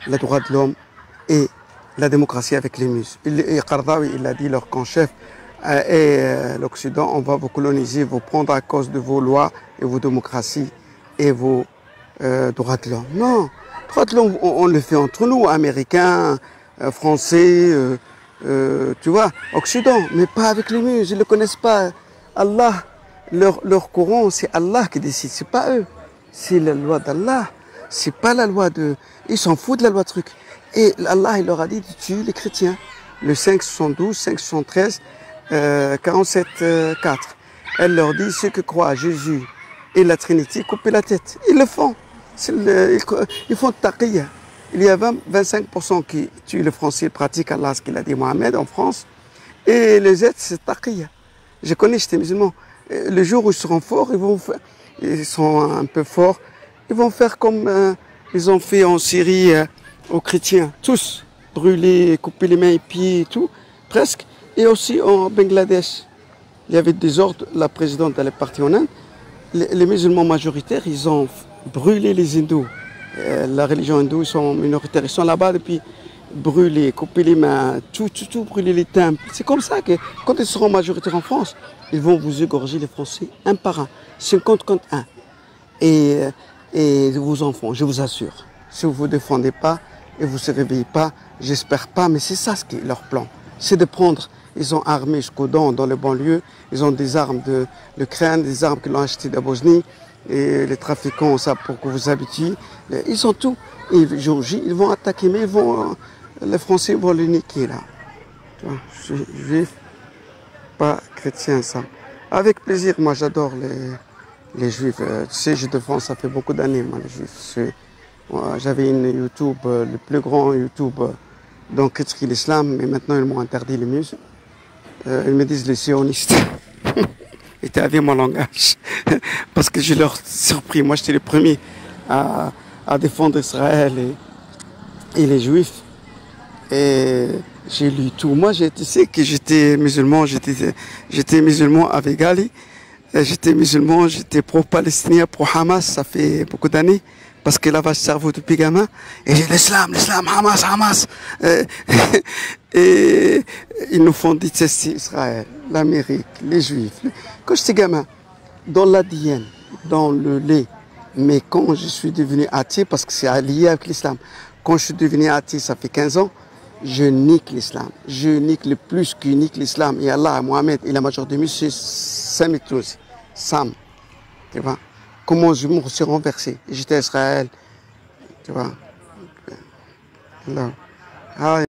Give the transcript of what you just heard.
les droits de l'homme et la démocratie avec les Muses. Qaradawi, il a dit, leur camp chef, et l'Occident, on va vous coloniser, vous prendre à cause de vos lois et vos démocraties et vos droits de l'homme. Non, droits de l'homme, on le fait entre nous, Américains, Français, tu vois, Occident, mais pas avec les Muses, ils ne le connaissent pas. Allah, leur Coran, c'est Allah qui décide, c'est pas eux. C'est la loi d'Allah, c'est pas la loi de... Ils s'en foutent de la loi de truc. Et Allah, il leur a dit de tuer les chrétiens. Le 572, 573, 47, 4. Elle leur dit, ceux qui croient à Jésus et la Trinité, coupez la tête. Ils le font. Ils font taqiyya. Il y a 25% qui tuent le français, ils pratiquent Allah, ce qu'il a dit Mohamed en France. Et les autres, c'est taqiyya. Je connais, j'étais musulman. Le jour où ils seront forts, ils sont un peu forts, ils vont faire comme ils ont fait en Syrie aux chrétiens, tous, brûler, couper les mains et pieds et tout, presque. Et aussi en Bangladesh, il y avait des ordres, la présidente elle est partie en Inde, les musulmans majoritaires, ils ont brûlé les hindous. La religion hindoue, ils sont minoritaires, ils sont là-bas depuis brûler, couper les mains, tout brûler les temples. C'est comme ça que quand ils seront majoritaires en France, ils vont vous égorger les Français un par un, 50 contre 1. Et vos enfants, je vous assure, si vous ne vous défendez pas et vous ne se réveillez pas, j'espère pas, mais c'est ça ce qui est leur plan. C'est de prendre, ils ont armé jusqu'aux dents dans les banlieues, ils ont des armes de l'Ukraine, des armes qu'ils ont achetées de la Bosnie, et les trafiquants, ça pour que vous habitiez, ils ont tout. Et Géorgie, ils vont attaquer, mais les Français vont les niquer là. Juifs, pas chrétiens, ça. Avec plaisir, moi j'adore les Juifs. Tu sais, je défends, ça fait beaucoup d'années, moi, les Juifs. J'avais une YouTube, le plus grand YouTube dans critiquer l'islam, mais maintenant ils m'ont interdit les muses. Ils me disent les sionistes. Et tu avais mon langage. Parce que je leur surpris. Moi, j'étais le premier à défendre Israël et les Juifs. Et j'ai lu tout. Moi, tu sais que j'étais musulman. J'étais musulman avec Ali. J'étais musulman, j'étais pro-palestinien, pro-Hamas. Ça fait beaucoup d'années. Parce que lavage de cerveau depuis gamin. Et j'ai l'islam, Hamas. Et ils nous font détester Israël, l'Amérique, les Juifs. Quand j'étais gamin, dans l'ADN, dans le lait, mais quand je suis devenu athée, parce que c'est lié avec l'islam, quand je suis devenu athée, ça fait 15 ans, je nique l'islam. Je nique le plus que nique l'islam. Et Allah, Mohamed et la majorité des musulmans, c'est Sam. Tu vois? Comment je me suis renversé. J'étais à Israël. Tu vois? Là. Ah,